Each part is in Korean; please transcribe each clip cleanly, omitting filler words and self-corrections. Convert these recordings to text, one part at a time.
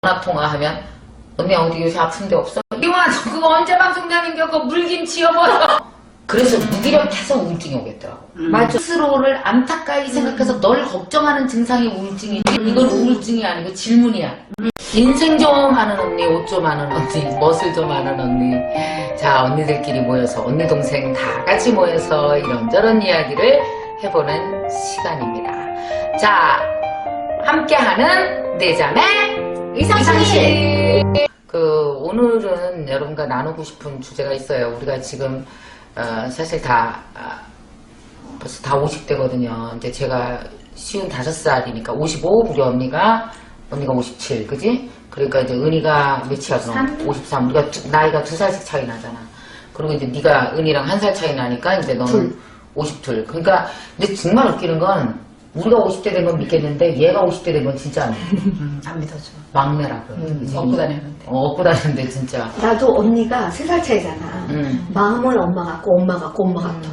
전화 통화하면 언니 어디 요새 아픈 데 없어? 이와 그거 언제 방송되는 거 물김치 여보라. 그래서 무기력해서 우울증이 오겠더라고. 맞아. 스스로를 안타까이 생각해서 널 걱정하는 증상이 우울증이지 이건 우울증이 아니고 질문이야. 인생 좀 하는 언니, 옷 좀 하는 언니, 멋을 좀 하는 언니. 자, 언니들끼리 모여서 언니 동생 다 같이 모여서 이런저런 이야기를 해보는 시간입니다. 자, 함께하는 내자매 이상실. 오늘은 여러분과 나누고 싶은 주제가 있어요. 우리가 지금 사실 벌써 다 50대거든요. 이제 제가 55살이니까 55, 우리 언니가 57, 그지? 그러니까 이제 은희가 몇이야 그럼? 53. 우리가 나이가 2살씩 차이 나잖아. 그리고 이제 네가 은희랑 1살 차이 나니까 이제 너는 52. 그러니까 근데 정말 웃기는 건 우리가 50대 된 건 믿겠는데 얘가 50대 된 건 진짜 안 믿어. 안 믿어줘. 막내라고. 업고 다니는데. 업고 다니는데 진짜. 나도 언니가 3살 차이잖아. 마음은 엄마 같고 엄마 같고 엄마 같아.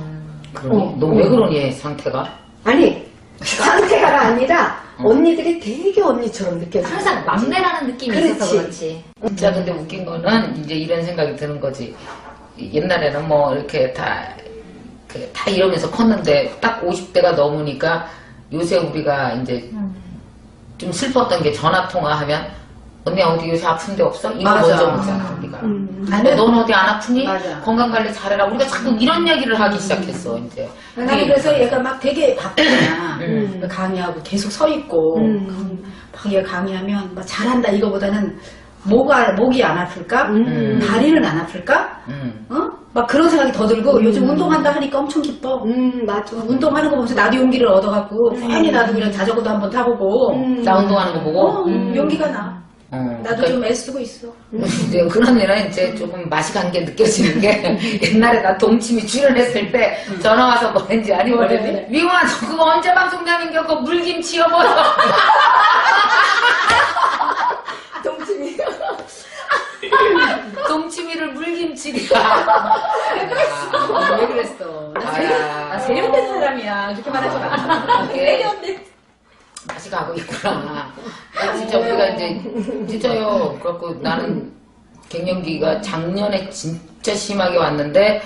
그러니? 너 왜 그러니 얘 상태가? 아니 상태가 아니라 언니들이 되게 언니처럼 느껴져. 항상 막내라는 느낌이 있어서 그렇지. 진짜 근데 웃긴 거는 이제 이런 생각이 드는 거지. 옛날에는 뭐 이렇게 다 이러면서 컸는데 딱 50대가 넘으니까 요새 우리가 이제 좀 슬펐던 게 전화 통화하면 언니 어디 요새 아픈 데 없어? 이거 맞아. 먼저 묻잖아 우리가. 아니, 넌 어디 안 아프니? 맞아. 건강관리 잘해라. 우리가 자꾸 이런 얘기를 하기 시작했어 이제. 나는 그래서 얘가 막 되게 바쁘잖아. 강의하고 계속 서 있고 막 얘 강의하면 막 잘한다 이거보다는 목이 안 아플까? 다리는 안 아플까? 막 그런 생각이 더 들고 요즘 운동한다 하니까 엄청 기뻐. 맞아. 운동하는 거 보면서 나도 용기를 얻어갖고 괜히 나도 그냥 자전거도 한번 타보고 나 운동하는 거 보고. 용기가 나. 나도 그러니까 좀 애쓰고 있어. 이제 그런 일은 이제 조금 맛이 간 게 느껴지는 게 옛날에 나 동치미 출연했을 때 전화 와서 뭐랬는지 아니 뭐랬니? 미화 저 그거 언제 방송되는 거 그거 물김치 여보라. 동치미. 동치미를 물김치가. 왜 그랬어? 나 세련된 사람이야. 그렇게 말하지 마. 세련된. 맛이 가고 있구나. 진짜 우리가 이제 진짜요. 그래갖고 나는 갱년기가 작년에 진짜 심하게 왔는데,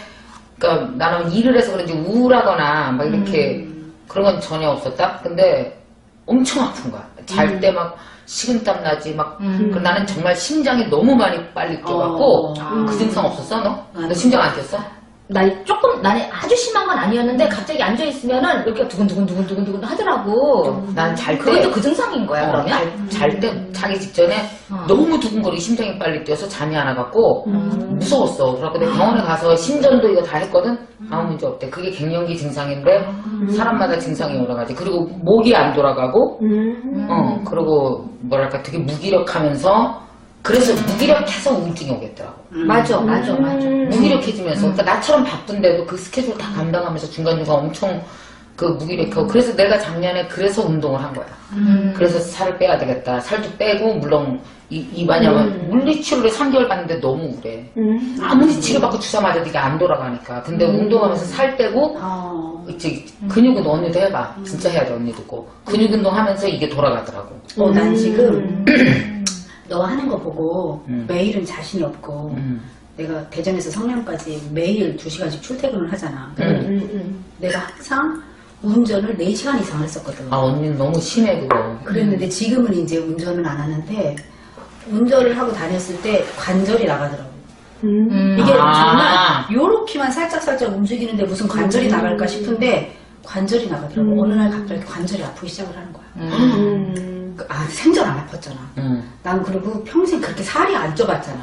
그러니까 나는 일을 해서 그런지 우울하거나 막 이렇게 그런 건 전혀 없었다. 근데 엄청 아픈 거야. 잘 때 막 식은땀 나지 막. 나는 정말 심장이 너무 많이 빨리 뛰어갖고 그 증상 없었어 너? 너 심장 안 뛰었어? 나는 아주 심한 건 아니었는데 갑자기 앉아있으면은 이렇게 두근두근 하더라고. 난 잘 때. 그것도 그 증상인 거야, 그러면? 잘 때 자기 직전에 너무 두근거리고 심장이 빨리 뛰어서 잠이 안 와갖고 무서웠어. 그래갖고 내가 병원에 가서 심전도 이거 다 했거든? 아무 문제 없대. 그게 갱년기 증상인데 사람마다 증상이 여러 가지. 그리고 목이 안 돌아가고 그리고 뭐랄까 되게 무기력하면서 그래서 무기력해서 우울증이 오겠더라고. 맞아. 무기력해지면서 그러니까 나처럼 바쁜데도 그 스케줄 다 감당하면서 중간중간 엄청 그 무기력하고 그래서 내가 작년에 그래서 운동을 한 거야. 그래서 살을 빼야 되겠다. 살도 빼고 물론 왜냐면 물리치료를 3개월 받는데 너무 우울해. 아무리 치료받고 주사 맞아도 이게 안 돌아가니까. 근데 운동하면서 살 빼고 이제 근육 운동 언니도 해봐. 진짜 해야 돼 언니도 꼭. 근육 운동 하면서 이게 돌아가더라고. 난 지금 너 하는 거 보고 매일은 자신이 없고 내가 대전에서 성남까지 매일 2시간씩 출퇴근을 하잖아. 내가 항상 운전을 4시간 이상을 했었거든. 아 언니는 너무 심해 그거. 그랬는데 지금은 이제 운전을 안 하는데 운전을 하고 다녔을 때 관절이 나가더라고. 이게 정말 요렇게만 살짝 움직이는데 무슨 관절이 나갈까 싶은데 관절이 나가더라고. 어느 날 갑자기 관절이 아프기 시작을 하는 거야. 생전 안 아팠잖아. 난 그리고 평생 그렇게 살이 안 쪄봤잖아.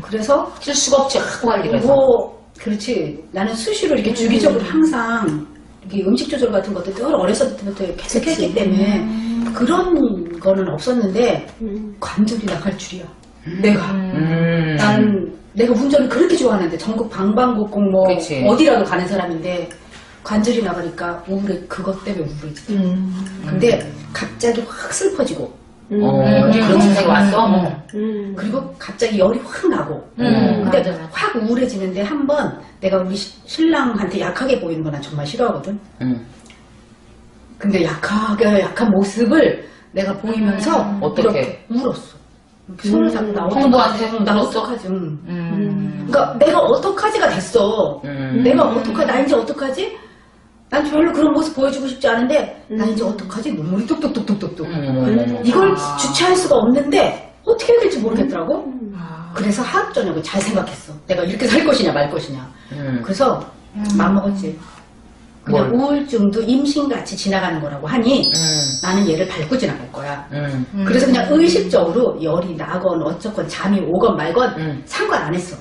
그래서 쓸 수가 없지 하고 할 일을 해서. 그렇지. 나는 수시로 이렇게 주기적으로 항상 이렇게 음식 조절 같은 것도 늘 어렸을 때부터 계속 했기 때문에 그런 거는 없었는데 관절이 나갈 줄이야. 내가 운전을 그렇게 좋아하는데 전국 방방곡곡 뭐 그치. 어디라도 가는 사람인데 관절이 나가니까 그것 때문에 우울해지더라. 근데 갑자기 확 슬퍼지고 그런 증상이 왔어? 그리고 갑자기 열이 확 나고 근데 맞아. 확 우울해지는데 한번 내가 우리 신랑한테 약하게 보이는 거 난 정말 싫어하거든. 근데 약한 모습을 내가 보이면서 어떻게? 이렇게 울었어. 손을 잡고 나 형부한테 나 들었어? 어떡하지? 그러니까 내가 어떡하지가 됐어. 내가 어떡하지? 나 이제 어떡하지? 난 별로 그런 모습 보여주고 싶지 않은데 나 이제 어떡하지? 눈물이 뚝뚝뚝뚝뚝뚝. 이걸 주체할 수가 없는데 어떻게 해야 될지 모르겠더라고. 그래서 하루 저녁을 잘 생각했어. 내가 이렇게 살 것이냐 말 것이냐. 그래서 맘먹었지. 그냥 뭘? 우울증도 임신같이 지나가는 거라고 하니 나는 얘를 밟고 지나갈 거야. 그래서 그냥 의식적으로 열이 나건 어쩌건 잠이 오건 말건 상관 안 했어.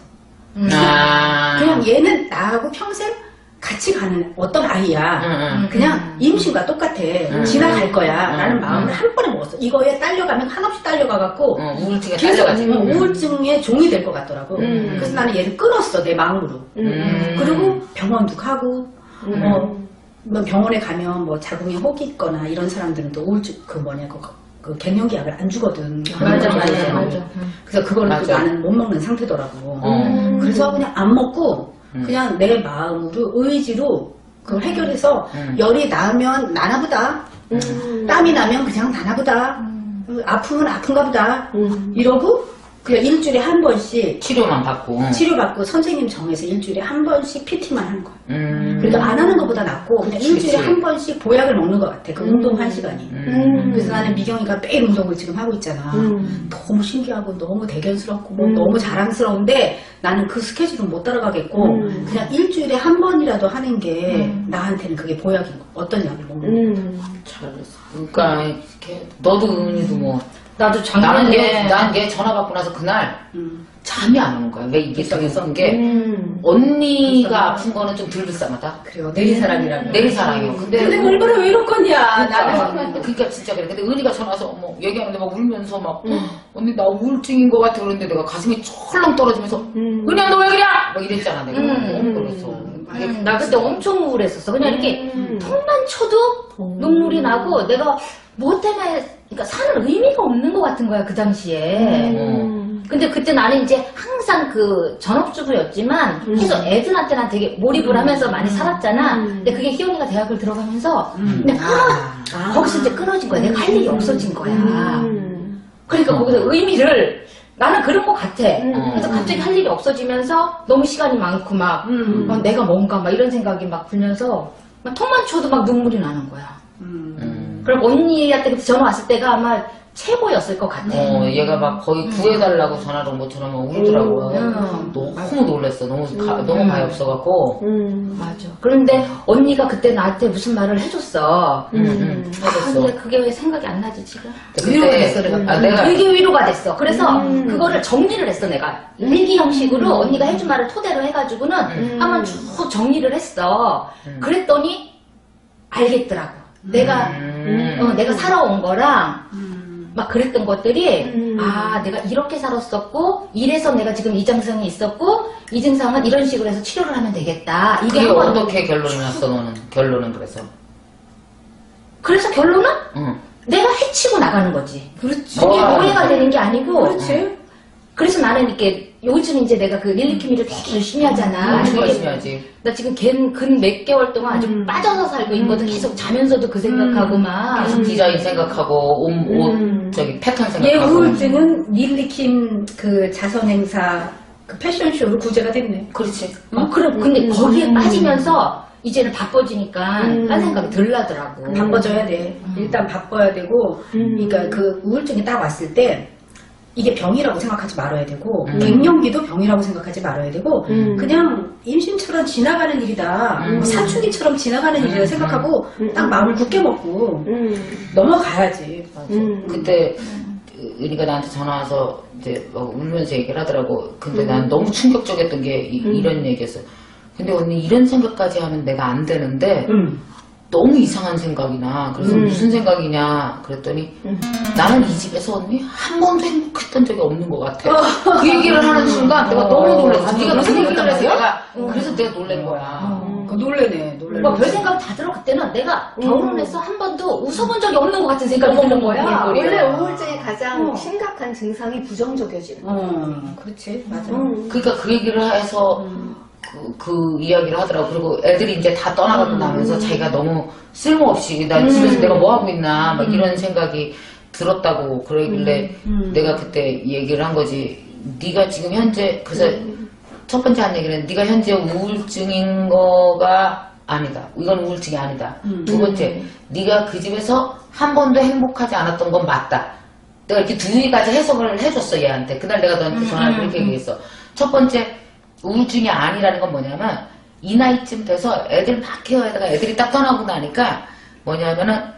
그냥 얘는 나하고 평생 같이 가는 어떤 아이야. 그냥 임신과 똑같아. 지나갈 거야. 라는 마음을 한 번에 먹었어. 이거에 딸려가면 한없이 딸려가갖고 우울증에 계속 딸려가지. 우울증의 종이 될 것 같더라고. 그래서 나는 얘를 끊었어. 내 마음으로. 그리고 병원도 가고 뭐 병원에 가면 뭐 자궁에 혹이 있거나 이런 사람들은 또 우울증 그 갱년기약을 안 주거든. 맞아. 그래서 그거는 또 맞아. 나는 못 먹는 상태더라고. 그래서 그냥 안 먹고 그냥 내 마음으로 의지로 그걸 해결해서 열이 나면 나나보다 땀이 나면 그냥 나나보다 아프면 아픈가 보다 이러고 그냥 일주일에 한 번씩 치료만 받고. 치료받고 선생님 정해서 일주일에 한 번씩 PT만 하는 거야. 그러니까 안 하는 것보다 낫고 그냥 일주일에 그치. 한 번씩 보약을 먹는 것 같아. 그 운동 1시간이. 그래서 나는 미경이가 매일 운동을 지금 하고 있잖아. 너무 신기하고 너무 대견스럽고 뭐 너무 자랑스러운데 나는 그 스케줄은 못 따라가겠고 그냥 일주일에 한 번이라도 하는 게 나한테는 그게 보약인 거. 어떤 약을 먹는 거. 잘했어. 그러니까 이렇게 너도 은희도 뭐 나도 나는 작년에 걔 전화 받고 나서 그날 잠이 안 오는 거야. 왜 이게 있었던 게 언니가 아픈 거는 좀 덜 불쌍하다. 그래요. 내리사랑이라고. 내리사랑이요. 근데 근데 얼마나 외롭겠냐. 나는. 그러니까 진짜 그래. 근데 은희가 전화 와서 뭐 얘기하는데 막 울면서 막 언니 나 우울증인 것 같아 그러는데 내가 가슴이 철렁 떨어지면서 은희야 너 왜 그래? 막 이랬잖아 내가. 너무 그랬어. 나 그때 엄청 우울했었어. 그냥 이렇게 턱만 쳐도 눈물이 나고 내가 뭐 때문에 그러니까 사는 의미가 없는 것 같은 거야 그 당시에. 근데 그때 나는 이제 항상 그 전업주부였지만 계속 애들한테 난 되게 몰입을 하면서 많이 살았잖아. 근데 그게 희원이가 대학을 들어가면서 근데 거기서 이제 끊어진 거야. 내가 할 일이 없어진 거야. 그러니까 거기서 의미를 나는 그런 것 같아. 그래서 갑자기 할 일이 없어지면서 너무 시간이 많고 막 내가 뭔가 막 이런 생각이 막 들면서 막 턱만 쳐도 막 눈물이 나는 거야. 그리고 언니한테 그때 전화 왔을 때가 아마 최고였을 것 같아. 얘가 막 거의 구해달라고 전화를 못 들으면 울더라고. 너무 놀랬어. 너무 가엾어갖고. 맞아. 그런데 언니가 그때 나한테 무슨 말을 해줬어. 해줬어. 근데 그게 왜 생각이 안 나지 지금? 위로가 됐어, 내가. 내가 되게 위로가 됐어. 그래서 그거를 정리를 했어 내가. 일기 형식으로 언니가 해준 말을 토대로 해가지고는 한번 쭉 정리를 했어. 그랬더니 알겠더라고. 내가 살아온 거랑 막 그랬던 것들이 아 내가 이렇게 살았었고 이래서 내가 지금 이 증상이 있었고 이 증상은 이런 식으로 해서 치료를 하면 되겠다. 이게 그게 한번 어떻게 결론이 났어 너는? 결론은 그래서? 그래서 결론은 응. 내가 해치고 나가는 거지. 그렇지. 그게 오해가 되는 게 아니고 그렇지. 그래서 나는 이렇게 요즘 이제 내가 그 릴리키미를 되게 열심히 하잖아. 엄청 되게 열심히 하지. 나 지금 근 몇 개월 동안 아주 빠져서 살고 있거든. 계속 자면서도 그 생각하고 막. 계속 디자인 생각하고 옷 저기 패턴 얘 생각하고. 우울증은 릴리킴 그 자선행사 그 패션쇼로 구제가 됐네. 그렇지. 그럼 근데 거기에 빠지면서 이제는 바빠지니까 딴 생각이 덜 나더라고. 바빠져야 돼. 일단 바빠야 되고, 그러니까 그 우울증이 딱 왔을 때 이게 병이라고 생각하지 말아야 되고, 갱년기도 병이라고 생각하지 말아야 되고, 그냥 임신처럼 지나가는 일이다, 뭐 사춘기처럼 지나가는 일이다 생각하고 딱 마음을 굳게 먹고 넘어가야지. 그때 은희가 나한테 전화 와서 이제 막 울면서 얘기를 하더라고. 근데 난 너무 충격적이었던 게 이런 얘기였어. 근데 언니 이런 생각까지 하면 내가 안 되는데 너무 이상한 생각이 나. 그래서 무슨 생각이냐 그랬더니 나는 이 집에서 언니 한 번도 행복했던 적이 없는 것 같아. 그 얘기를 하는 순간 내가 너무 놀랐어. 네가 무슨 얘기를 해서 내가 그래서 내가 놀란 거야. 그 놀래네. 뭐 별 생각 다 들어. 그때는 내가 결혼해서 한 번도 웃어본 적이 없는 것 같은 생각이 드는 거야. 원래 우울증의 가장 심각한 증상이 부정적이지는 그렇지. 맞아. 그러니까 그 얘기를 해서 그 이야기를 하더라고. 그리고 애들이 이제 다 떠나가고 나면서 자기가 너무 쓸모없이 나 집에서 내가 뭐 하고 있나 막 이런 생각이 들었다고 그러길래 내가 그때 얘기를 한 거지. 네가 지금 현재 그래서 첫 번째 한 얘기는 네가 현재 우울증인 거가 아니다. 이건 우울증이 아니다. 두 번째, 네가 그 집에서 한 번도 행복하지 않았던 건 맞다. 내가 이렇게 두 가지 해석을 해줬어 얘한테. 그날 내가 너한테 전화를 그렇게 얘기했어. 첫 번째, 우울증이 아니라는 건 뭐냐면 이 나이쯤 돼서 애들 막 케어하다가 애들이 딱 떠나고 나니까 뭐냐면은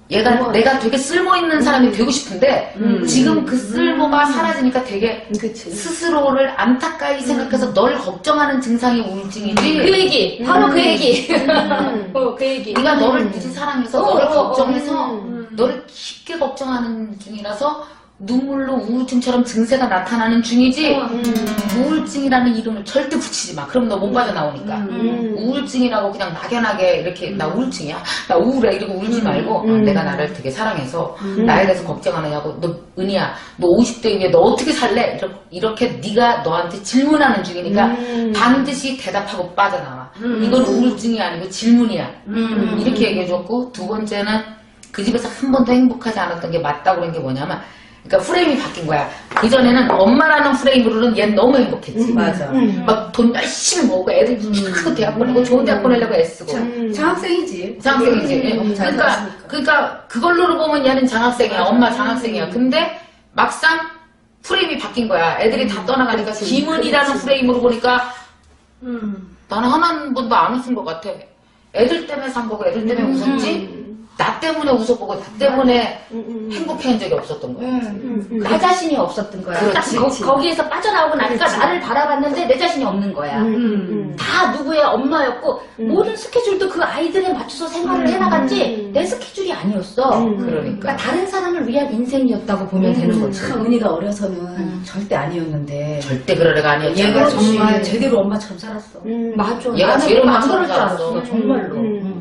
내가 되게 쓸모있는 사람이 되고 싶은데 지금 그 쓸모가 사라지니까 되게 그치. 스스로를 안타까이 생각해서 널 걱정하는 증상이 우울증이지. 그 얘기 바로 그 얘기. 그 얘기. 네가 너를 무지 사랑해서 너를 걱정해서 너를 깊게 걱정하는 중이라서 눈물로 우울증처럼 증세가 나타나는 중이지 우울증이라는 이름을 절대 붙이지 마. 그럼 너 못 빠져나오니까. 우울증이라고 그냥 막연하게 이렇게 나 우울증이야? 나 우울해 이러고 울지 말고 내가 나를 되게 사랑해서 나에 대해서 걱정하느냐고. 너 은희야 너 50대 이후에 너 어떻게 살래? 이렇게 네가 너한테 질문하는 중이니까 반드시 대답하고 빠져나와. 이건 우울증이 아니고 질문이야. 이렇게 얘기해줬고 두 번째는 그 집에서 한 번도 행복하지 않았던 게 맞다고 그런 게 뭐냐면 그러니까 프레임이 바뀐 거야. 그전에는 엄마라는 프레임으로는 얘는 너무 행복했지. 맞아. 막 돈 열심히 모으고 애들 큰 대학 보내고 좋은 대학 보내려고 애쓰고. 장학생이지. 장학생이지. 잘 그러니까 그걸로 보면 얘는 장학생이야. 엄마 장학생이야. 근데 막상 프레임이 바뀐 거야. 애들이 다 떠나가니까 김은이라는 프레임으로 보니까 나는 한 번도 안 웃은 것 같아. 애들 때문에 산 거고 애들 때문에 웃었지. 나 때문에 웃어보고 나 때문에 행복해한 적이 없었던 거야. 나 자신이 없었던 거야. 그렇지. 딱 거기에서 빠져나오고 나니까 나를 바라봤는데 내 자신이 없는 거야. 다 누구의 엄마였고 모든 스케줄도 그 아이들에 맞춰서 생활을 해나갔지 내 스케줄이 아니었어. 그러니까. 다른 사람을 위한 인생이었다고 보면 되는 거지. 참 은희가 어려서는 절대 아니었는데 절대 그럴 애가 아니었잖아. 얘가 정말 제대로 엄마처럼 살았어. 맞아. 얘가 나는 제일 안 엄마처럼 그럴 줄 알았어. 살았어. 정말로.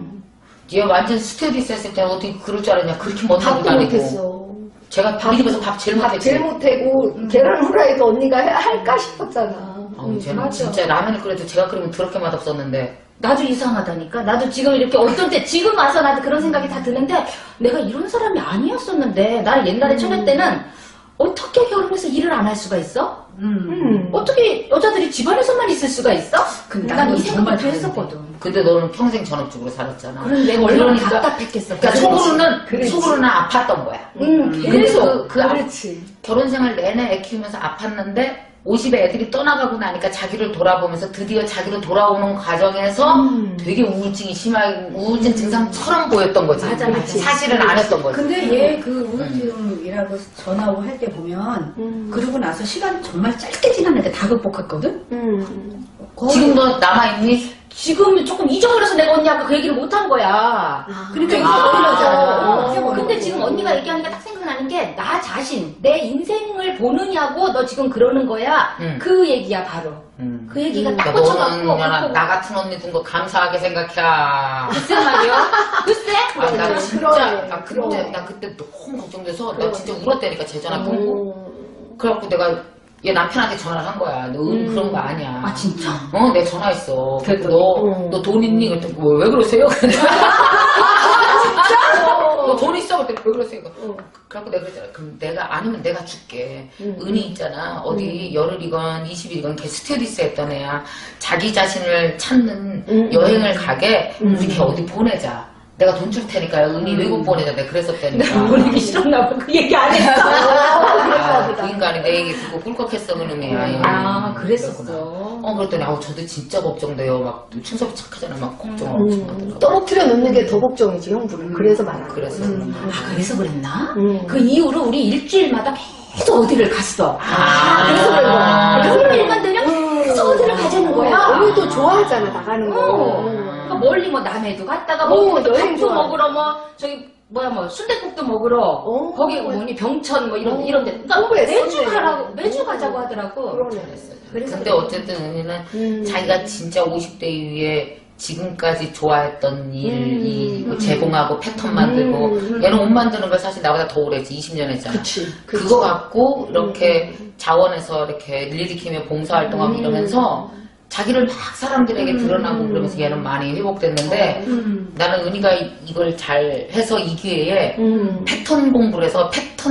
얘 완전 스튜디스 했을 때 어떻게 그럴 줄 알았냐. 그렇게 먼 데도 밥도 아니고. 못했어. 제가 우리 집에서 밥 제일 못했지. 제일 못하고 계란 후라이도 언니가 할까 싶었잖아. 쟤는 맞아. 진짜 라면을 끓여도 제가 끓이면 더럽게 맛없었는데. 나도 이상하다니까. 나도 지금 이렇게 어떤 때 지금 와서 나도 그런 생각이 다 드는데 내가 이런 사람이 아니었었는데 나를 옛날에 처녀 때는 어떻게 결혼해서 일을 안 할 수가 있어? 어떻게 여자들이 집안에서만 있을 수가 있어? 근데 난 이 나는 정말 생각도 했었거든. 근데 너는 평생 전업주부로 살았잖아. 그런데 내가 얼마나 그러니까- 답답했겠어. 그러니까 그렇지. 속으로는 아팠던 거야. 그래서 그렇지. 결혼 생활 내내 애 키우면서 아팠는데 50에 애들이 떠나가고 나니까 자기를 돌아보면서 드디어 자기로 돌아오는 과정에서 되게 우울증이 심한 우울증 증상처럼 보였던 거지. 맞아, 맞아. 사실은 아니었던 거지. 근데 얘 그 우울증이라고 전화 오고 할 때 보면 그러고 나서 시간이 정말 짧게 지났는데 다 극복했거든? 지금도 남아있니? 지금 조금 잊어버려서 내가 언니하고 그 얘기를 못 한 거야. 그러니까 아. 잊어버려서 근데 지금 언니가 얘기하니까 딱 생각나는 게 나 자신, 내 인생을 보느냐고 너 지금 그러는 거야. 그 얘기야 바로. 그 얘기가 딱 그러니까 꽂혀갖고 너는 나 같은 언니 둔 거 감사하게 생각해. 글쎄 말이야. 글쎄? 아, 나 그래, 진짜, 그래. 나 그때 너무 걱정돼서, 나 진짜 울었다니까, 제 전화 끊고. 그래갖고 내가 얘 남편한테 전화를 한 거야. 너 그런 거 아니야. 아 진짜? 내가 전화했어. 너 돈 있니? 그랬더니, 왜 그러세요? 너 돈 있어? 그랬더니, 왜 그러세요? 그래갖고 내가 그랬잖아. 그럼 아니면 내가 줄게. 은희 있잖아. 어디 열흘이건 20일이건 걔 스튜디스 했던 애야. 자기 자신을 찾는 여행을 가게 이렇게 어디 보내자. 내가 돈 줄 테니까 은희 외국 보내자. 내가 그랬었다니까. 보내기 싫었나 봐. 그 얘기 안 했어. 그 인간이 내 얘기 듣고 꿀꺽했어 그놈이야. 아, 그랬었어. 그랬더니 저도 진짜 걱정돼요. 막 충섭이 착하잖아. 막 걱정하고 하더라고. 떨어뜨려 놓는 게 더 걱정이지, 형부는. 그래서 말하는 그래서 아 그래서 그랬나? 그 이후로 우리 일주일마다 계속 어디를 갔어. 그래서 그런 거야. 평일만 되면 계속 어디를 가자는 거야. 언니도 좋아하잖아, 나가는 거. 그러니까 멀리 뭐 남해도 갔다가 어, 뭐 여행 밥도 좋아. 먹으러 뭐 저기 뭐야 뭐 순댓국도 먹으러 거기 뭐니 병천 뭐 이런 데 그러니까 매주 가라고 매주 가자고 하더라고. 그러네. 근데 어쨌든 은희는 자기가 진짜 50대 이후에 지금까지 좋아했던 일, 제공하고 패턴 만들고 얘는 옷 만드는 걸 사실 나보다 더 오래 했지. 20년 했잖아. 그치. 그거 갖고 이렇게 자원에서 이렇게 릴리키며 봉사활동하고 이러면서 자기를 막 사람들에게 드러나고 그러면서 얘는 많이 회복됐는데 나는 은희가 이걸 잘 해서 이 기회에 패턴 공부를 해서 패턴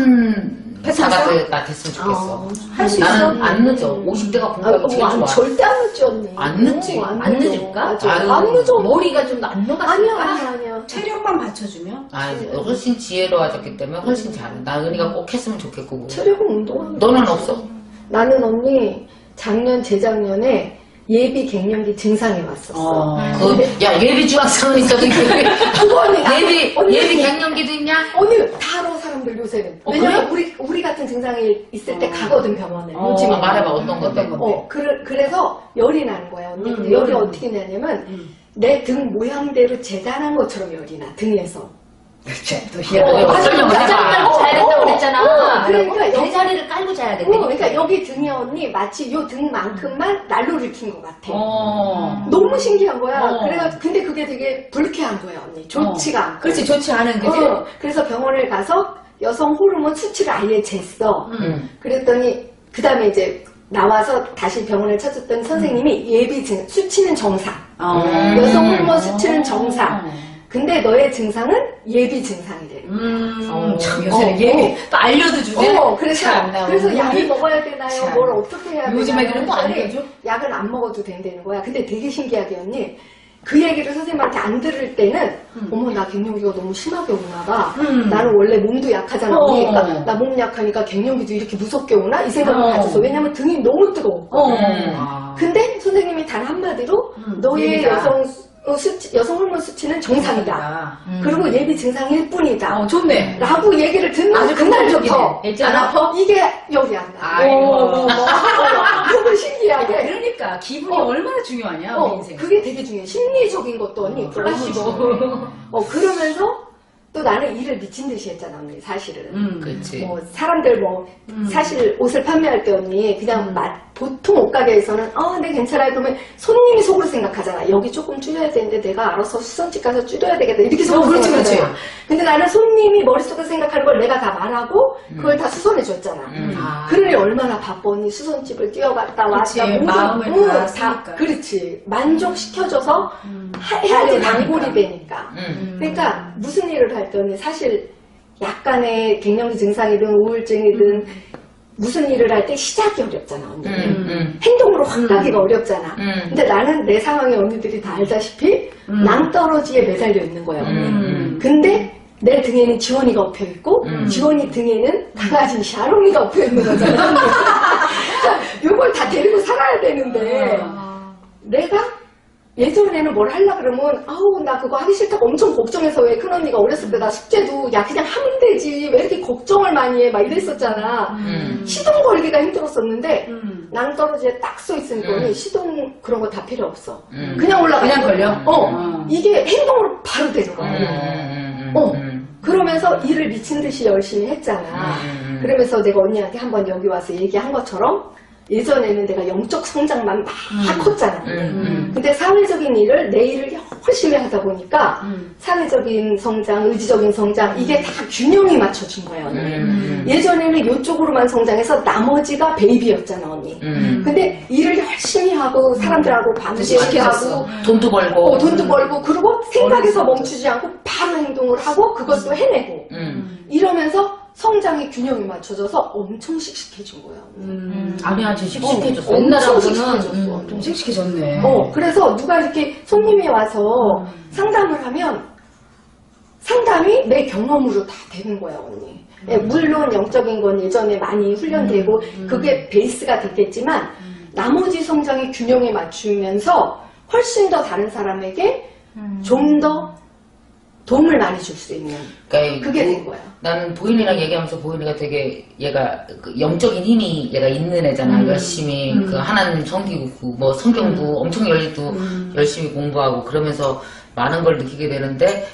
패턴사가 나 됐으면 좋겠어. 할 수 있어? 나는 안 늦어. 50대가 공부하기 제일 좋아. 절대 안 늦지 언니. 안 늦지. 안 늦을까? 맞아. 아유, 안 늦어. 머리가 좀 안 녹았을까? 아니야. 체력만 받쳐주면 아, 훨씬 지혜로워졌기 때문에 훨씬 잘해. 나 은희가 꼭 했으면 좋겠고. 체력은 운동하는 너는 없어? 나는 언니 작년 재작년에 예비 갱년기 증상이 왔었어. 야, 예비 중학생은 있어도 그거는 예비 갱년기도 있냐? 언니 다 알아 사람들 요새는. 왜냐면 우리 같은 증상이 있을 때 가거든 병원에. 요즘에. 말해봐, 어떤 건데? 그래서 열이 나는 거야 언니. 근데 열이 어떻게 나냐면 내 등 모양대로 재단한 것처럼 열이 나 등에서. 설명 제자리 깔고 자야 된다고 그랬잖아. 그러니까 제자리를 깔고 자야 된대. 그러니까 여기 등에 언니 마치 요 등만큼만 난로를 킨 것 같아. 너무 신기한 거야. 그래가지고 근데 그게 되게 불쾌한 거야 언니. 좋지가 않고. 그렇지 좋지 않은 그지? 그래서 병원을 가서 여성 호르몬 수치를 아예 쟀어. 그랬더니 그 다음에 이제 나와서 다시 병원을 찾았더니 선생님이 예비 수치는 정상. 여성 호르몬 수치는 정상. 근데 너의 증상은 예비 증상이래. 참 요새 예비 또 알려도 주지. 그래서 약을 먹어야 되나요? 뭘 어떻게 해야 되나요? 요즘 애들은 또 안 알려줘? 약은 안 먹어도 된다는 거야. 근데 되게 신기하게 언니. 그 얘기를 선생님한테 안 들을 때는 어머 나 갱년기가 너무 심하게 오나 봐. 나는 원래 몸도 약하잖아. 그러니까 나 몸 약하니까 갱년기도 이렇게 무섭게 오나? 이 생각을 가졌어. 왜냐면 등이 너무 뜨거워. 근데 선생님이 단 한마디로 너의 여성 호르몬 수치는 정상이다. 그리고 예비 증상일 뿐이다. 좋네. 라고 얘기를 듣는 그날부터 안 아파? 이게 열이 안 나. 너무 신기하게. 그러니까 기분이 얼마나 중요하냐 우리 인생. 그게 되게 중요해. 심리적인 것도 언니 플라시고. 그러면서 또 나는 일을 미친 듯이 했잖아 언니 사실은. 그렇지. 뭐 사람들 사실 옷을 판매할 때 언니 그냥 보통 옷가게에서는 네 괜찮아요 그러면 손님이 속으로 생각하잖아. 여기 조금 줄여야 되는데 내가 알아서 수선집 가서 줄여야 되겠다 이렇게 속으로 생각하잖아. 근데 나는 손님이 머릿속에 생각하는 걸 내가 다 말하고 그걸 다 수선해 줬잖아. 그러니 얼마나 바빠 언니. 수선집을 뛰어갔다 왔다 마음을 다 쓰니까. 그렇지. 만족시켜줘서 해야지 단골이 되니까. 그러니까 무슨 일을 할 때 언니 사실 약간의 갱년기 증상이든 우울증이든 무슨 일을 할 때 시작이 어렵잖아 언니. 행동으로 확 가기가 어렵잖아. 근데 나는 내 상황이 언니들이 다 알다시피 낭떠러지에 매달려 있는 거야 언니. 근데 내 등에는 지원이가 엎여 있고 지원이 등에는 강아지 샤롱이가 엎여 있는 거잖아. 요걸 다 데리고 살아야 되는데 내가 예전에는 뭘 하려고 그러면 아우 나 그거 하기 싫다고 엄청 걱정해서 왜 큰언니가 어렸을 때 나 숙제도 야 그냥 하면 되지 왜 이렇게 걱정을 많이 해 막 이랬었잖아. 시동 걸기가 힘들었었는데 낭떠러지에 딱 써 있으니까 시동 그런 거 다 필요 없어. 그냥 올라가. 그냥 걸려? 이게 행동으로 바로 되는 거야. 그러면서 일을 미친 듯이 열심히 했잖아. 그러면서 내가 언니한테 한번 여기 와서 얘기한 것처럼 예전에는 내가 영적 성장만 막 컸잖아. 근데 사회적인 일을 내 일을 열심히 하다 보니까 사회적인 성장, 의지적인 성장 이게 다 균형이 맞춰진 거야 언니. 예전에는 이쪽으로만 성장해서 나머지가 베이비였잖아 언니. 근데 일을 열심히 하고 사람들하고 밤새게 하고 돈도 벌고 돈도 벌고 그리고 생각에서 멈추지 않고 바로 행동을 하고 그것도 해내고 이러면서 성장의 균형이 맞춰져서 엄청 씩씩해진 거야. 아니야, 저 씩씩해졌어. 엄청 씩씩해졌어. 좀 씩씩해졌네. 그래서 누가 이렇게 손님이 와서 상담을 하면 상담이 내 경험으로 다 되는 거야, 언니. 물론 영적인 건 예전에 많이 훈련되고 그게 베이스가 됐겠지만 나머지 성장의 균형에 맞추면서 훨씬 더 다른 사람에게 좀 더 도움을 많이 줄 수 있는 그러니까 그게 된 거야. 나는 보인이랑 얘기하면서 보인이가 되게 얘가 그 영적인 힘이 얘가 있는 애잖아. 열심히 그 하나님 섬기고 뭐 성경도 엄청 열심히 공부하고 그러면서 많은 걸 느끼게 되는데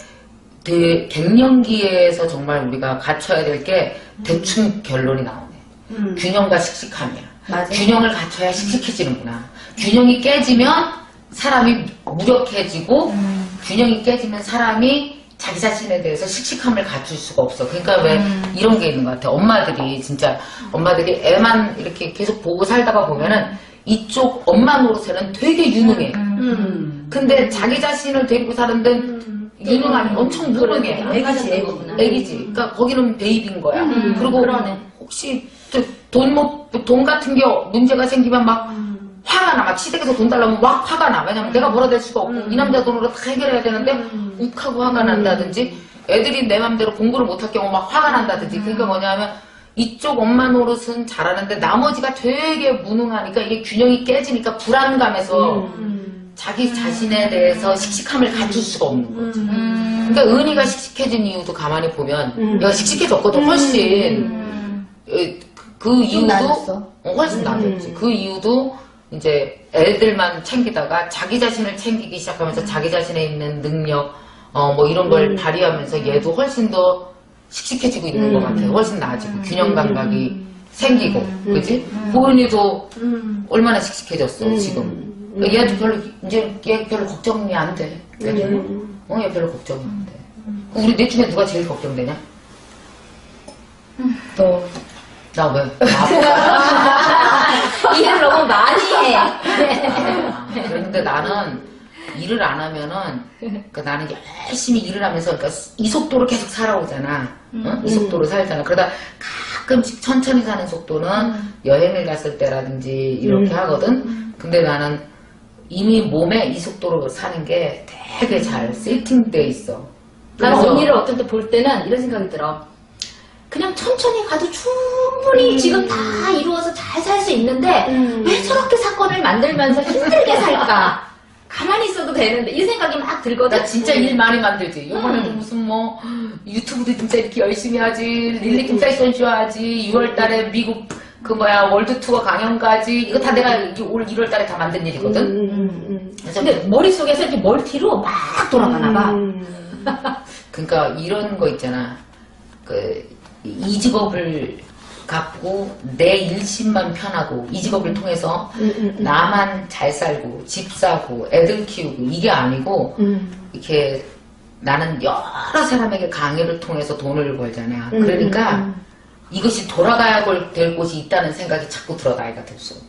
되게 갱년기에서 정말 우리가 갖춰야 될 게 대충 결론이 나오네. 균형과 씩씩함이야. 맞아. 균형을 갖춰야 씩씩해지는구나. 균형이 깨지면 사람이 무력해지고 균형이 깨지면 사람이 자기 자신에 대해서 씩씩함을 갖출 수가 없어. 그러니까 왜 이런 게 있는 것 같아. 엄마들이 애만 이렇게 계속 보고 살다가 보면은 이쪽 엄마 노릇에는 되게 유능해. 근데 자기 자신을 데리고 사는 데는 유능한 엄청 무능해. 애기지, 애기구나. 애기지. 그러니까 거기는 베이비인 거야. 그리고 그러네. 혹시 돈 같은 게 문제가 생기면 막 화가 나. 막 시댁에서 돈 달라면 막 화가 나. 왜냐면 내가 뭐라 될 수가 없고 이 남자 돈으로 다 해결해야 되는데 욱하고 화가 난다든지 애들이 내 맘대로 공부를 못할 경우 막 화가 난다든지. 그러니까 뭐냐면 이쪽 엄마 노릇은 잘하는데 나머지가 되게 무능하니까 이게 균형이 깨지니까 불안감에서 자기 자신에 대해서 씩씩함을 갖출 수가 없는 거지. 그러니까 은희가 씩씩해진 이유도 가만히 보면 얘가 씩씩해졌거든 훨씬. 그 이유도 나아졌어. 훨씬 나아졌지. 그 이유도 이제 애들만 챙기다가 자기 자신을 챙기기 시작하면서 자기 자신에 있는 능력 뭐 이런 걸 발휘하면서 얘도 훨씬 더 씩씩해지고 있는 것 같아요. 훨씬 나아지고 균형 감각이 생기고 그지? 보은이도 얼마나 씩씩해졌어 지금. 얘도 별로 이제 얘 별로 걱정이 안 돼. 얘도 얘 별로 걱정이 안 돼. 우리 넷 중에 누가 제일 걱정되냐? 너 나 왜? 일을 너무 많이 해. 그런데 나는 일을 안 하면은 그러니까 나는 열심히 일을 하면서 그러니까 이 속도로 계속 살아오잖아. 응? 이 속도로 살잖아. 그러다 가끔씩 천천히 사는 속도는 여행을 갔을 때라든지 이렇게 하거든. 근데 나는 이미 몸에 이 속도로 사는 게 되게 잘 세팅돼 있어. 나는 그래서 언니를 어떤 때 볼 때는 이런 생각이 들어. 그냥 천천히 가도 충분히 지금 다 이루어서 잘 살 수 있는데 왜 저렇게 사건을 만들면서 힘들게 살까? 가만히 있어도 되는데 이 생각이 막 들거든. 나 진짜 일 많이 만들지. 요번에도 무슨 뭐 유튜브도 진짜 이렇게 열심히 하지. 릴리킴 패션쇼 하지. 6월달에 미국 그 뭐야 월드 투어 강연까지 이거 다 내가 올 1월달에 다 만든 일이거든. 그래서 근데 머릿속에서 이렇게 멀티로 막 돌아가나 봐. 그러니까 이런 거 있잖아. 이 직업을 갖고 내 일심만 편하고 이 직업을 통해서 나만 잘 살고 집 사고 애들 키우고 이게 아니고 이렇게 나는 여러 사람에게 강의를 통해서 돈을 벌잖아. 그러니까 이것이 돌아가야 될 곳이 있다는 생각이 자꾸 들어 나이가 들수록.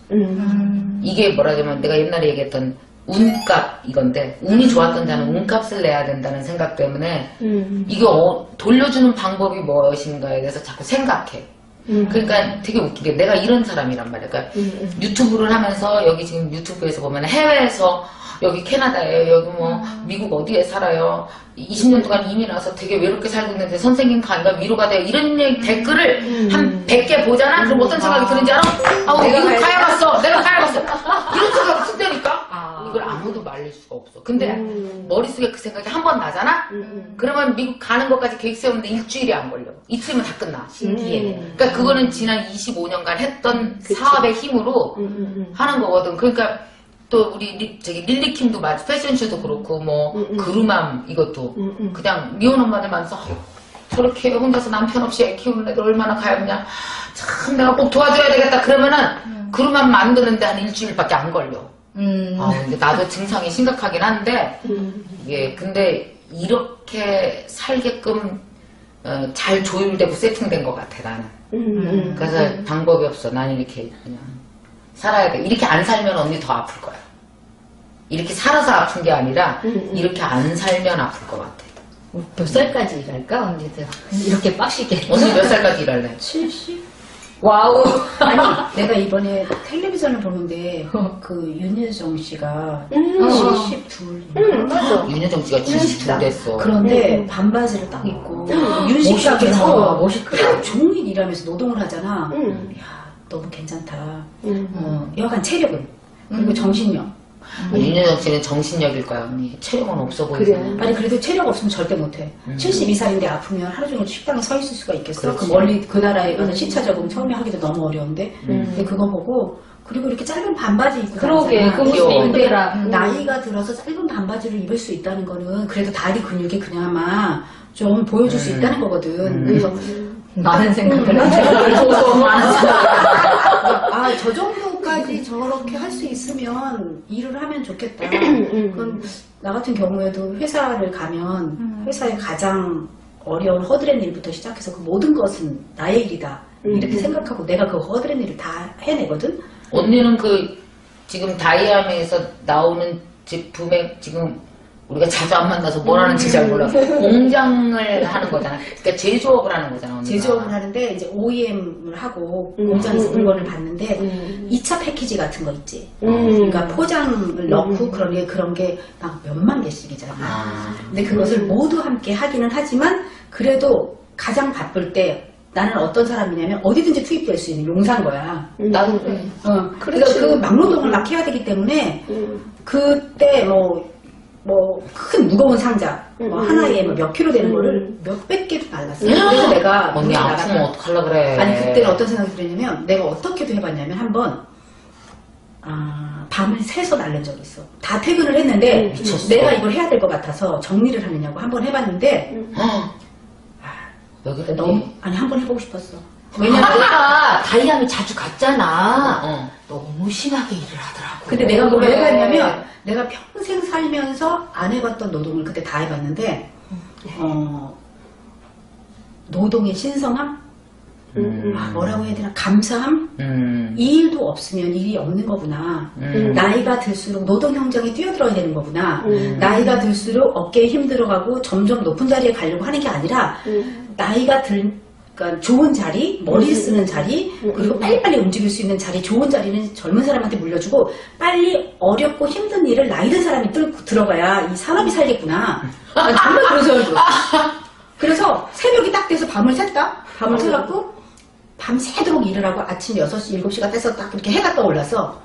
이게 뭐라냐면 내가 옛날에 얘기했던 운값 이건데 운이 좋았던 자는 운값을 내야 된다는 생각 때문에 이거 돌려주는 방법이 무엇인가에 대해서 자꾸 생각해. 그러니까 되게 웃기게 내가 이런 사람이란 말이야. 그러니까 유튜브를 하면서 여기 지금 유튜브에서 보면 해외에서 여기 캐나다에 여기 뭐 미국 어디에 살아요. 20년 동안 이민 와서 되게 외롭게 살고 있는데 선생님 강의가 위로가 돼요. 이런 댓글을 한 100개 보잖아. 그럼 어떤 생각이 드는지 알아? 아우 미국 가야겠어. 내가 가야겠어. 이런 생각이 든다니까. 이걸 아무도 말릴 수가 없어. 근데 머릿속에 그 생각이 한 번 나잖아? 그러면 미국 가는 것까지 계획 세우는데 일주일이 안 걸려. 이틀이면 다 끝나. 신기해. 그러니까 그거는 지난 25년간 했던 사업의 힘으로 하는 거거든. 그러니까 또 우리 릴리킴도 맞아. 패션쇼도 그렇고 뭐 그루맘 이것도 그냥 미혼 엄마들 만나서 저렇게 혼자서 남편 없이 애 키우는 애들 얼마나 가엾냐. 참 내가 꼭 도와줘야 되겠다. 그러면은 그루맘 만드는데 한 일주일밖에 안 걸려. 근데 나도 증상이 심각하긴 한데 이게 근데 이렇게 살게끔 잘 조율되고 세팅된 것 같아 나는. 그래서 방법이 없어. 나는 이렇게 그냥 살아야 돼. 이렇게 안 살면 언니 더 아플 거야. 이렇게 살아서 아픈 게 아니라 이렇게 안 살면 아플 것 같아. 몇 살까지 일할까 언니들? 이렇게 빡시게. 언니 몇 살까지 일할래? 70? 와우. 아니 내가 이번에 텔레비전을 보는데 그 윤여정 씨가 72. 맞아. 윤여정 씨가 72 됐어. 그런데 반바지를 딱 입고 윤식하게서 멋있더라. 종일 일하면서 노동을 하잖아. 야 너무 괜찮다. 여간 체력은 그리고 정신력. 윤여정 씨는 정신력일 거야 언니. 체력은 없어 보이잖아. 그래. 아니 그래도 체력 없으면 절대 못해. 72살인데 아프면 하루 종일 식당에 서 있을 수가 있겠어. 그렇지. 그 멀리 그 나라에 가서 시차 적응 처음에 하기도 너무 어려운데. 근데 그거 보고 그리고 이렇게 짧은 반바지 입고 그러게 다니잖아. 그 모습이 귀여워. 근데 힘들더라. 나이가 들어서 짧은 반바지를 입을 수 있다는 거는 그래도 다리 근육이 그나마 좀 보여줄 수 있다는 거거든. 그래서 많은 생각을 해. 아, 저 정도까지 저렇게 할 수 있으면 일을 하면 좋겠다. 그럼 나 같은 경우에도 회사를 가면 회사의 가장 어려운 허드렛 일부터 시작해서 그 모든 것은 나의 일이다. 이렇게 생각하고 내가 그 허드렛 일을 다 해내거든. 언니는 그 지금 다이아메에서 나오는 제품에 지금 우리가 자주 안 만나서 뭘 하는지 잘 몰라. 공장을 하는 거잖아. 그러니까 제조업을 하는 거잖아. 언니가. 제조업을 하는데 이제 OEM을 하고 공장에서 물건을 받는데 2차 패키지 같은 거 있지. 그러니까 포장을 넣고 그런 게 막 몇만 개씩이잖아. 근데 그것을 모두 함께 하기는 하지만 그래도 가장 바쁠 때 나는 어떤 사람이냐면 어디든지 투입될 수 있는 용사인 거야. 나도 그래. 그러니까 그 막노동을 막 해야 되기 때문에 그때 큰 무거운 상자 하나에 몇 킬로 되는 거를 몇백 개도 날랐어. 그래서 내가 언니 아프면 어떡하려 그래. 아니 그때는 어떤 생각이 들었냐면 내가 어떻게도 해봤냐면 한번 밤을 새서 날린 적이 있어. 다 퇴근을 했는데 미쳤어. 내가 이걸 해야 될 것 같아서 정리를 하느냐고 한번 해봤는데 여기다 아니 한번 해보고 싶었어. 왜냐면 내가 다이아미 자주 갔잖아. 어. 너무 심하게 일을 하더라고. 근데 내가 뭘 그래. 해봤냐면 내가 평생 살면서 안 해봤던 노동을 그때 다 해봤는데 노동의 신성함? 뭐라고 해야 되나? 감사함? 이 일도 없으면 일이 없는 거구나. 나이가 들수록 노동 현장에 뛰어들어야 되는 거구나. 나이가 들수록 어깨에 힘들어가고 점점 높은 자리에 가려고 하는 게 아니라 나이가 그러니까 좋은 자리, 머리 쓰는 자리, 그리고 빨리빨리 움직일 수 있는 자리, 좋은 자리는 젊은 사람한테 물려주고 빨리 어렵고 힘든 일을 나이 든 사람이 들어가야 이 산업이 살겠구나. 난 정말 그런 생각이 들었어. 그래서 새벽이 딱 돼서 밤을 샜다? 밤을 새갖고 밤새도록 일을 하고 아침 6시, 7시가 돼서 딱 이렇게 해가 떠올라서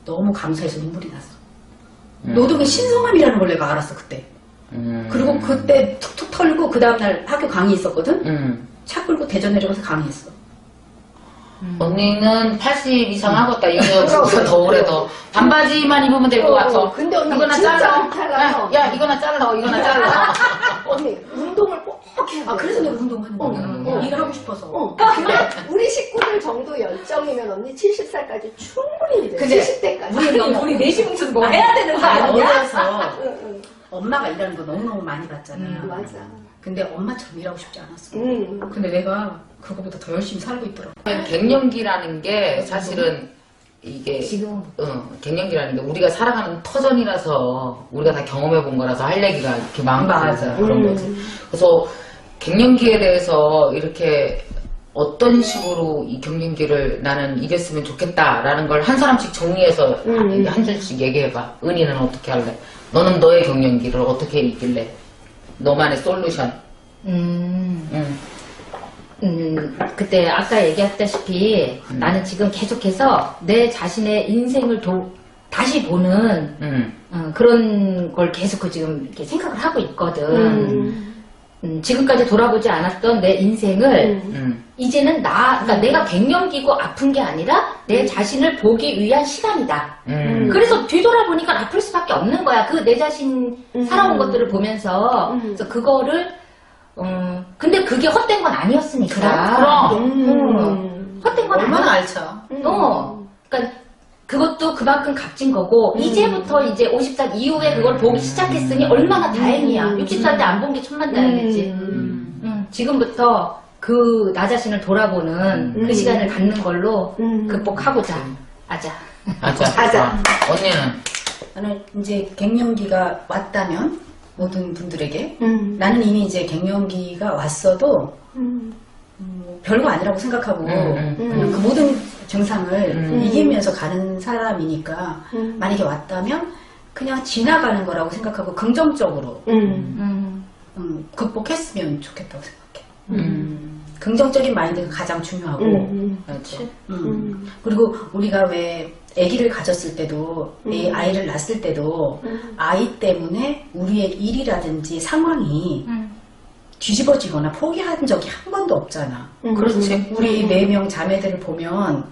너무 감사해서 눈물이 났어. 노동의 신성함이라는 걸 내가 알았어, 그때. 그리고 그때 툭툭 털고 그 다음날 학교 강의 있었거든? 차 끌고 대전 내려가서 강의했어. 언니는 80 이상 하겠다. 이거 더 오래도. 반바지만 입으면 될 것 같아. 근데 언니 이거나 진짜 잘라. 잘라요. 야, 이거나 잘라. 이거나 잘라. 언니 운동을 꼭 해야 돼. 그래서 내가 운동하는 거야. 일을 하고 싶어서. 근데 우리 식구들 정도 열정이면 언니 70살까지 충분히 돼. 근데 70대까지. 우리 넷이 무슨 뭐 해야 되는 거 아니야? 어려서 응, 엄마가 일하는 거 너무너무 많이 봤잖아. 맞아. 근데 엄마처럼 일하고 싶지 않았어. 응. 근데 내가 그거보다 더 열심히 살고 있더라고. 갱년기라는 게 사실은 이게 지금 갱년기라는 게 우리가 살아가는 터전이라서 우리가 다 경험해 본 거라서 할 얘기가 이렇게 많고 맞아. 그런 거지. 그래서 갱년기에 대해서 이렇게 어떤 식으로 이 갱년기를 나는 이겼으면 좋겠다라는 걸 한 사람씩 정리해서 한 줄씩 얘기해봐. 은희는 어떻게 할래? 너는 너의 갱년기를 어떻게 이길래? 너만의 솔루션. 그때 아까 얘기했다시피 나는 지금 계속해서 내 자신의 인생을 다시 보는 그런 걸 계속 지금 이렇게 생각을 하고 있거든. 지금까지 돌아보지 않았던 내 인생을 이제는 그러니까 내가 갱년기고 아픈 게 아니라 내 자신을 보기 위한 시간이다. 그래서 뒤돌아보니까 아플 수밖에 없는 거야. 그 내 자신 살아온 것들을 보면서 그래서 그거를 근데 그게 헛된 건 아니었으니까. 그럼. 헛된 건 얼마나 아니야. 알차. 그러니까 그것도 그만큼 값진 거고 이제부터 이제 50살 이후에 그걸 보기 시작했으니 얼마나 다행이야. 60살 때 안 본 게 천만다행이지. 지금부터 그 나 자신을 돌아보는 그 시간을 갖는 걸로 극복하고자. 아자. 아자. 언니는? 나는 이제 갱년기가 왔다면 모든 분들에게 나는 이미 이제 갱년기가 왔어도 별거 아니라고 생각하고 그 모든 증상을 이기면서 가는 사람이니까 만약에 왔다면 그냥 지나가는 거라고 생각하고 긍정적으로 극복했으면 좋겠다고 생각해. 긍정적인 마인드가 가장 중요하고 그렇지. 그리고 우리가 왜 아기를 가졌을 때도 내 아이를 낳았을 때도 아이 때문에 우리의 일이라든지 상황이 뒤집어지거나 포기한 적이 한 번도 없잖아. 그렇지. 우리 4명 자매들을 보면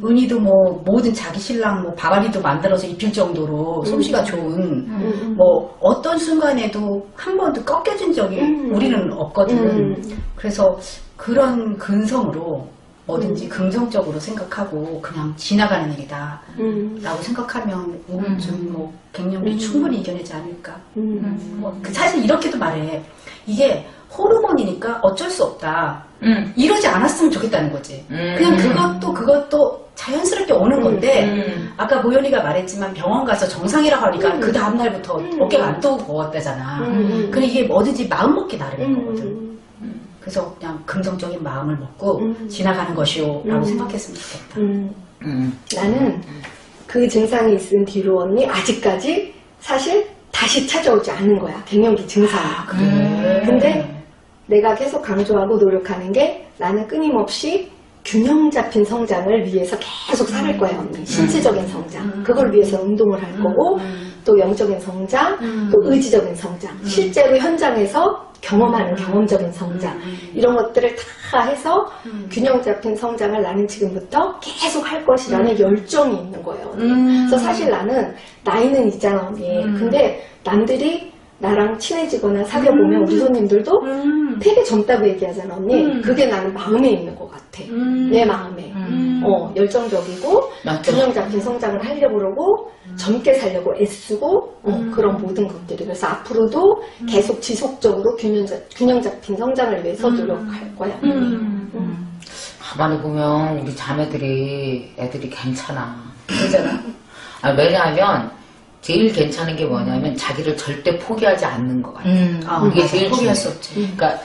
은희도 뭐 모든 자기 신랑 뭐 바바리도 만들어서 입힐 정도로 솜씨가 좋은 뭐 어떤 순간에도 한 번도 꺾여진 적이 우리는 없거든. 그래서 그런 근성으로 뭐든지 긍정적으로 생각하고 그냥 지나가는 일이다 라고 생각하면 우울증, 뭐 갱년기 충분히 이겨내지 않을까. 사실 이렇게도 말해. 이게 호르몬이니까 어쩔 수 없다. 이러지 않았으면 좋겠다는 거지. 그냥 그것도 자연스럽게 오는 건데 아까 보현이가 말했지만 병원 가서 정상이라고 하니까 그 다음날부터 어깨가 안 뜨거웠다잖아. 근데 이게 뭐든지 마음먹기 나름인 거거든. 그래서 그냥 긍정적인 마음을 먹고 지나가는 것이오 라고 생각했으면 좋겠다. 나는 그 증상이 있은 뒤로 언니 아직까지 사실 다시 찾아오지 않는 거야. 갱년기 증상이. 근데 내가 계속 강조하고 노력하는 게 나는 끊임없이 균형 잡힌 성장을 위해서 계속 살을 거야, 언니. 신체적인 성장. 그걸 위해서 운동을 할 거고, 또 영적인 성장, 또 의지적인 성장. 실제로 현장에서 경험하는 경험적인 성장. 이런 것들을 다 해서 균형 잡힌 성장을 나는 지금부터 계속 할 것이라는 열정이 있는 거예요. 언니. 그래서 사실 나는 나이는 있잖아, 언니. 근데 남들이 나랑 친해지거나 사귀어보면 우리 손님들도 되게 젊다고 얘기하잖아, 언니. 그게 나는 마음에 있는 것 같아. 내 마음에. 열정적이고, 맞죠. 균형 잡힌 성장을 하려고 그러고, 젊게 살려고 애쓰고, 그런 모든 것들이. 그래서 앞으로도 계속 지속적으로 균형 잡힌 성장을 위해서 노력할 거야. 가만히 보면 우리 자매들이 애들이 괜찮아. 그러잖아. 왜냐하면 제일 괜찮은 게 뭐냐면 자기를 절대 포기하지 않는 것 같아. 이게 제일 포기할 중요해. 수 없지. 그러니까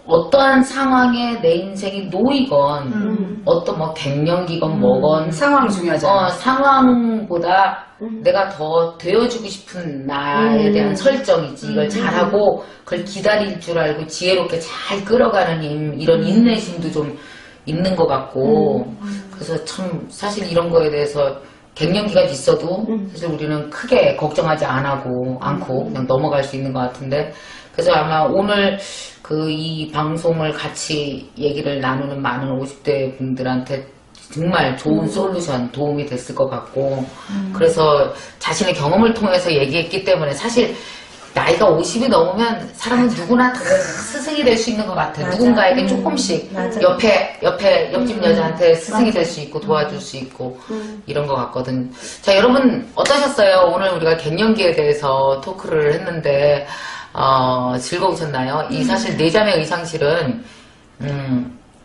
어떠한 상황에 내 인생이 놓이건 어떤 뭐 갱년기건 뭐건 상황이 중요하잖아. 상황보다 내가 더 되어주고 싶은 나에 대한 설정이지. 이걸 잘하고 그걸 기다릴 줄 알고 지혜롭게 잘 끌어가는 이런 인내심도 좀 있는 것 같고 그래서 참 사실 이런 거에 대해서 갱년기가 있어도 사실 우리는 크게 걱정하지 않고 그냥 넘어갈 수 있는 것 같은데 그래서 아마 오늘 이 방송을 같이 얘기를 나누는 많은 50대 분들한테 정말 좋은 솔루션 도움이 됐을 것 같고 그래서 자신의 경험을 통해서 얘기했기 때문에 사실 나이가 50이 넘으면 사람은 누구나 다 스승이 될 수 있는 것 같아. 맞아. 누군가에게 조금씩 맞아. 옆집 여자한테 스승이 될 수 있고 도와줄 수 있고 이런 것 같거든. 자, 여러분 어떠셨어요? 오늘 우리가 갱년기에 대해서 토크를 했는데 즐거우셨나요? 이 사실 내자매 의상실은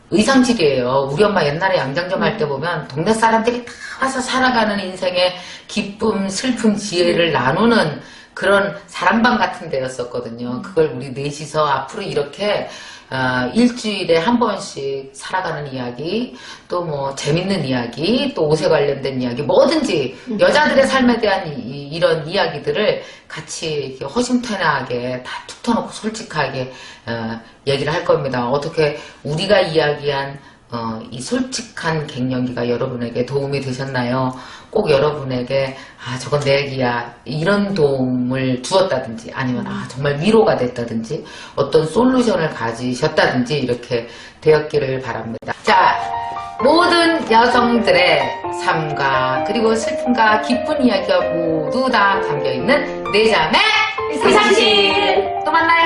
의상실이에요. 우리 엄마 옛날에 양장점 할 때 보면 동네 사람들이 다 와서 살아가는 인생의 기쁨, 슬픔, 지혜를 나누는 그런 사랑방 같은 데였었거든요. 그걸 우리 넷이서 앞으로 이렇게 일주일에 한 번씩 살아가는 이야기, 또 뭐 재밌는 이야기, 또 옷에 관련된 이야기, 뭐든지 여자들의 삶에 대한 이런 이야기들을 같이 이렇게 허심탄회하게 다 툭 터놓고 솔직하게 얘기를 할 겁니다. 어떻게 우리가 이야기한 이 솔직한 갱년기가 여러분에게 도움이 되셨나요? 꼭 여러분에게 저건 내 얘기야 이런 도움을 주었다든지 아니면 정말 위로가 됐다든지 어떤 솔루션을 가지셨다든지 이렇게 되었기를 바랍니다. 자, 모든 여성들의 삶과 그리고 슬픔과 기쁜 이야기가 모두 다 담겨있는 내자매 의상실 또 만나요.